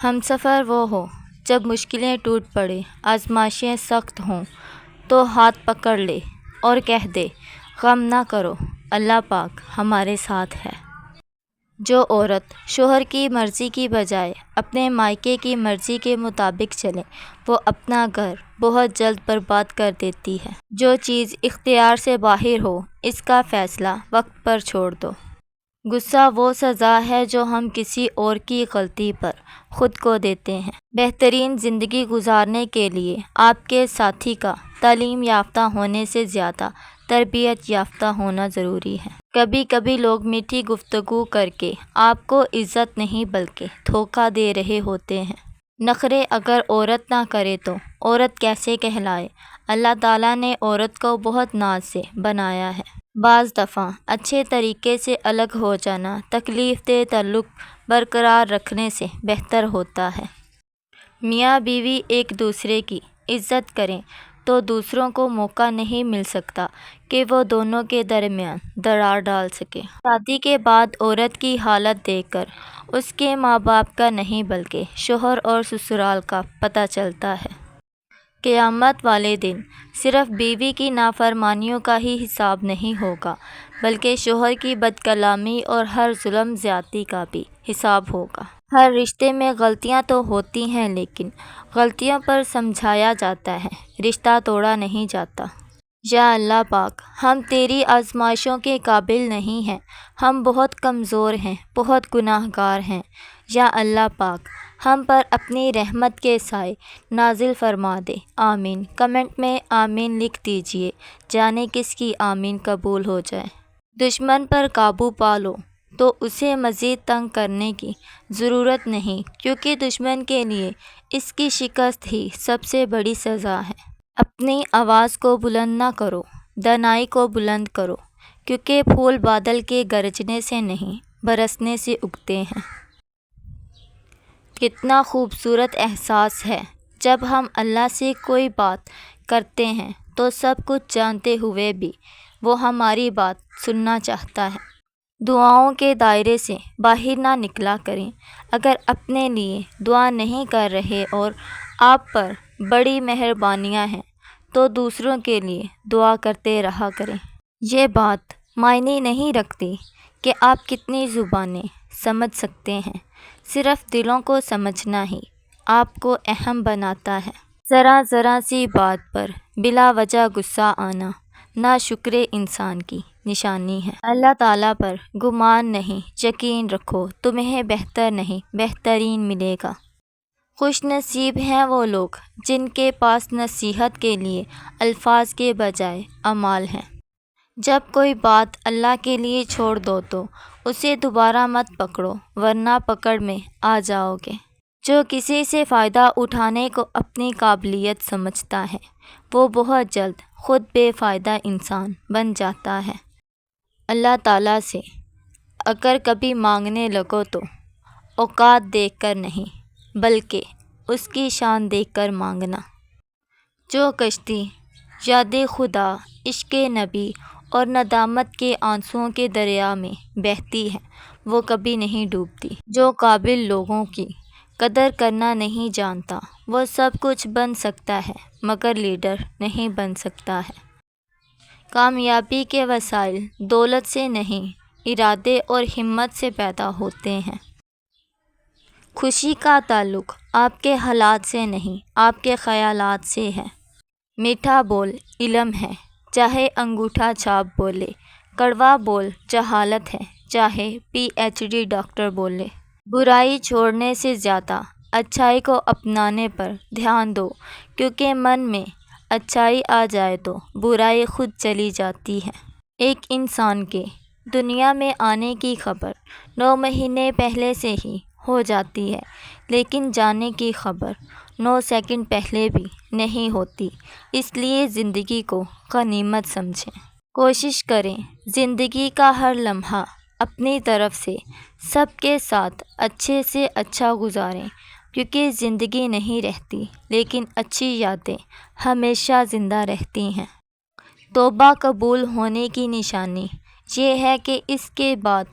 ہم سفر وہ ہو جب مشکلیں ٹوٹ پڑے، آزمائشیں سخت ہوں تو ہاتھ پکڑ لے اور کہہ دے غم نہ کرو، اللہ پاک ہمارے ساتھ ہے۔ جو عورت شوہر کی مرضی کی بجائے اپنے مائکے کی مرضی کے مطابق چلے وہ اپنا گھر بہت جلد برباد کر دیتی ہے۔ جو چیز اختیار سے باہر ہو اس کا فیصلہ وقت پر چھوڑ دو۔ غصہ وہ سزا ہے جو ہم کسی اور کی غلطی پر خود کو دیتے ہیں۔ بہترین زندگی گزارنے کے لیے آپ کے ساتھی کا تعلیم یافتہ ہونے سے زیادہ تربیت یافتہ ہونا ضروری ہے۔ کبھی کبھی لوگ میٹھی گفتگو کر کے آپ کو عزت نہیں بلکہ دھوکہ دے رہے ہوتے ہیں۔ نخرے اگر عورت نہ کرے تو عورت کیسے کہلائے؟ اللہ تعالیٰ نے عورت کو بہت ناز سے بنایا ہے۔ بعض دفعہ اچھے طریقے سے الگ ہو جانا تکلیف دہ تعلق برقرار رکھنے سے بہتر ہوتا ہے۔ میاں بیوی ایک دوسرے کی عزت کریں تو دوسروں کو موقع نہیں مل سکتا کہ وہ دونوں کے درمیان دراڑ ڈال سکے۔ شادی کے بعد عورت کی حالت دیکھ کر اس کے ماں باپ کا نہیں بلکہ شوہر اور سسرال کا پتہ چلتا ہے۔ قیامت والے دن صرف بیوی کی نافرمانیوں کا ہی حساب نہیں ہوگا بلکہ شوہر کی بدکلامی اور ہر ظلم زیادتی کا بھی حساب ہوگا۔ ہر رشتے میں غلطیاں تو ہوتی ہیں لیکن غلطیوں پر سمجھایا جاتا ہے، رشتہ توڑا نہیں جاتا۔ یا اللہ پاک ہم تیری آزمائشوں کے قابل نہیں ہیں، ہم بہت کمزور ہیں، بہت گناہ گار ہیں۔ یا اللہ پاک ہم پر اپنی رحمت کے سائے نازل فرما دے، آمین۔ کمنٹ میں آمین لکھ دیجئے، جانے کس کی آمین قبول ہو جائے۔ دشمن پر قابو پا لو تو اسے مزید تنگ کرنے کی ضرورت نہیں کیونکہ دشمن کے لیے اس کی شکست ہی سب سے بڑی سزا ہے۔ اپنی آواز کو بلند نہ کرو، دانائی کو بلند کرو کیونکہ پھول بادل کے گرجنے سے نہیں برسنے سے اگتے ہیں۔ کتنا خوبصورت احساس ہے جب ہم اللہ سے کوئی بات کرتے ہیں تو سب کچھ جانتے ہوئے بھی وہ ہماری بات سننا چاہتا ہے۔ دعاؤں کے دائرے سے باہر نہ نکلا کریں۔ اگر اپنے لیے دعا نہیں کر رہے اور آپ پر بڑی مہربانیاں ہیں تو دوسروں کے لیے دعا کرتے رہا کریں۔ یہ بات معنی نہیں رکھتی کہ آپ کتنی زبانیں سمجھ سکتے ہیں، صرف دلوں کو سمجھنا ہی آپ کو اہم بناتا ہے۔ ذرا ذرا سی بات پر بلا وجہ غصہ آنا ناشکر انسان کی نشانی ہے۔ اللہ تعالیٰ پر گمان نہیں، یقین رکھو تمہیں بہتر نہیں بہترین ملے گا۔ خوش نصیب ہیں وہ لوگ جن کے پاس نصیحت کے لیے الفاظ کے بجائے اعمال ہیں۔ جب کوئی بات اللہ کے لیے چھوڑ دو تو اسے دوبارہ مت پکڑو ورنہ پکڑ میں آ جاؤ گے۔ جو کسی سے فائدہ اٹھانے کو اپنی قابلیت سمجھتا ہے وہ بہت جلد خود بے فائدہ انسان بن جاتا ہے۔ اللہ تعالیٰ سے اگر کبھی مانگنے لگو تو اوقات دیکھ کر نہیں بلکہ اس کی شان دیکھ کر مانگنا۔ جو کشتی یاد خدا، عشق نبی اور ندامت کے آنسوؤں کے دریا میں بہتی ہے وہ کبھی نہیں ڈوبتی۔ جو قابل لوگوں کی قدر کرنا نہیں جانتا وہ سب کچھ بن سکتا ہے مگر لیڈر نہیں بن سکتا ہے۔ کامیابی کے وسائل دولت سے نہیں ارادے اور ہمت سے پیدا ہوتے ہیں۔ خوشی کا تعلق آپ کے حالات سے نہیں آپ کے خیالات سے ہے۔ میٹھا بول علم ہے چاہے انگوٹھا چھاپ بولے، کڑوا بول جہالت ہے چاہے پی ایچ ڈی ڈاکٹر بولے۔ برائی چھوڑنے سے زیادہ اچھائی کو اپنانے پر دھیان دو کیونکہ من میں اچھائی آ جائے تو برائی خود چلی جاتی ہے۔ ایک انسان کے دنیا میں آنے کی خبر 9 مہینے پہلے سے ہی ہو جاتی ہے لیکن جانے کی خبر 9 سیکنڈ پہلے بھی نہیں ہوتی، اس لیے زندگی کو غنیمت سمجھیں۔ کوشش کریں زندگی کا ہر لمحہ اپنی طرف سے سب کے ساتھ اچھے سے اچھا گزاریں کیونکہ زندگی نہیں رہتی لیکن اچھی یادیں ہمیشہ زندہ رہتی ہیں۔ توبہ قبول ہونے کی نشانی یہ ہے کہ اس کے بعد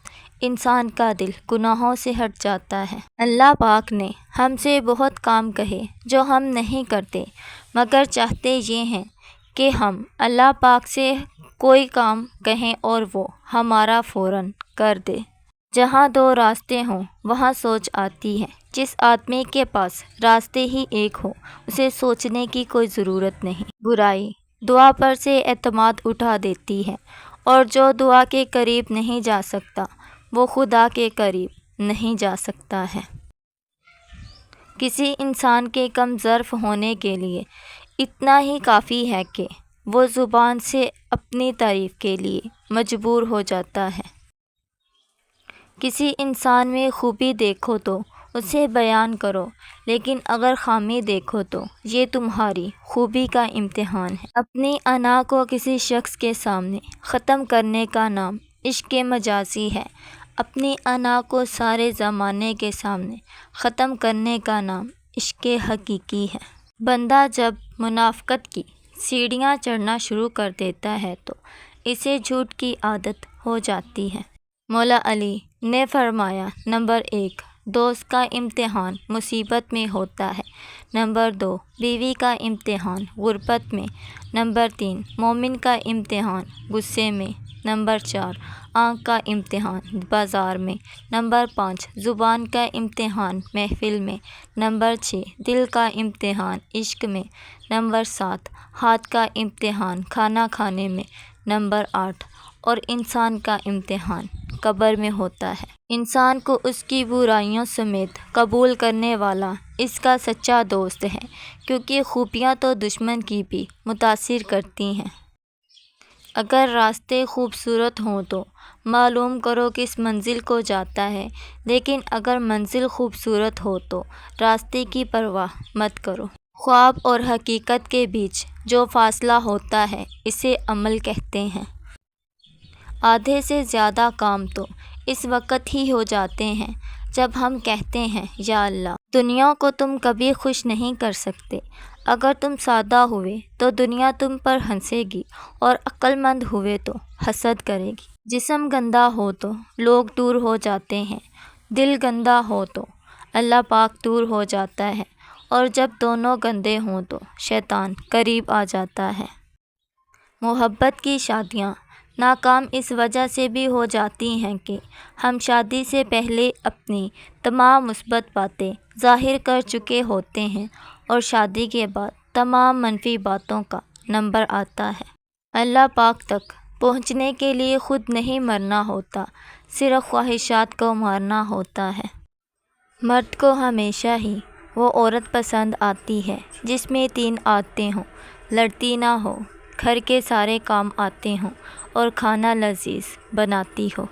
انسان کا دل گناہوں سے ہٹ جاتا ہے۔ اللہ پاک نے ہم سے بہت کام کہے جو ہم نہیں کرتے، مگر چاہتے یہ ہیں کہ ہم اللہ پاک سے کوئی کام کہیں اور وہ ہمارا فوراً کر دے۔ جہاں دو راستے ہوں وہاں سوچ آتی ہے۔ جس آدمی کے پاس راستے ہی ایک ہو اسے سوچنے کی کوئی ضرورت نہیں۔ برائی دعا پر سے اعتماد اٹھا دیتی ہے، اور جو دعا کے قریب نہیں جا سکتا وہ خدا کے قریب نہیں جا سکتا ہے۔ کسی انسان کے کم ظرف ہونے کے لیے اتنا ہی کافی ہے کہ وہ زبان سے اپنی تعریف کے لیے مجبور ہو جاتا ہے۔ کسی انسان میں خوبی دیکھو تو اسے بیان کرو، لیکن اگر خامی دیکھو تو یہ تمہاری خوبی کا امتحان ہے۔ اپنی انا کو کسی شخص کے سامنے ختم کرنے کا نام عشق مجازی ہے، اپنی انا کو سارے زمانے کے سامنے ختم کرنے کا نام عشق حقیقی ہے۔ بندہ جب منافقت کی سیڑھیاں چڑھنا شروع کر دیتا ہے تو اسے جھوٹ کی عادت ہو جاتی ہے۔ مولا علی نے فرمایا، نمبر 1 دوست کا امتحان مصیبت میں ہوتا ہے، نمبر 2 بیوی کا امتحان غربت میں، نمبر 3 مومن کا امتحان غصے میں، نمبر 4 آنکھ کا امتحان بازار میں، نمبر 5 زبان کا امتحان محفل میں، نمبر 6 دل کا امتحان عشق میں، نمبر 7 ہاتھ کا امتحان کھانا کھانے میں، نمبر 8 اور انسان کا امتحان قبر میں ہوتا ہے۔ انسان کو اس کی برائیوں سمیت قبول کرنے والا اس کا سچا دوست ہے، کیونکہ خوبیاں تو دشمن کی بھی متاثر کرتی ہیں۔ اگر راستے خوبصورت ہوں تو معلوم کرو کس منزل کو جاتا ہے، لیکن اگر منزل خوبصورت ہو تو راستے کی پرواہ مت کرو۔ خواب اور حقیقت کے بیچ جو فاصلہ ہوتا ہے اسے عمل کہتے ہیں۔ آدھے سے زیادہ کام تو اس وقت ہی ہو جاتے ہیں جب ہم کہتے ہیں، یا اللہ دنیا کو تم کبھی خوش نہیں کر سکتے۔ اگر تم سادہ ہوئے تو دنیا تم پر ہنسے گی، اور عقل مند ہوئے تو حسد کرے گی۔ جسم گندا ہو تو لوگ دور ہو جاتے ہیں، دل گندا ہو تو اللہ پاک دور ہو جاتا ہے، اور جب دونوں گندے ہوں تو شیطان قریب آ جاتا ہے۔ محبت کی شادیاں ناکام اس وجہ سے بھی ہو جاتی ہیں کہ ہم شادی سے پہلے اپنی تمام مثبت باتیں ظاہر کر چکے ہوتے ہیں، اور شادی کے بعد تمام منفی باتوں کا نمبر آتا ہے۔ اللہ پاک تک پہنچنے کے لیے خود نہیں مرنا ہوتا، صرف خواہشات کو مارنا ہوتا ہے۔ مرد کو ہمیشہ ہی وہ عورت پسند آتی ہے جس میں 3 عادتیں ہوں: لڑتی نہ ہو، گھر کے سارے کام آتے ہوں، اور کھانا لذیذ بناتی ہو۔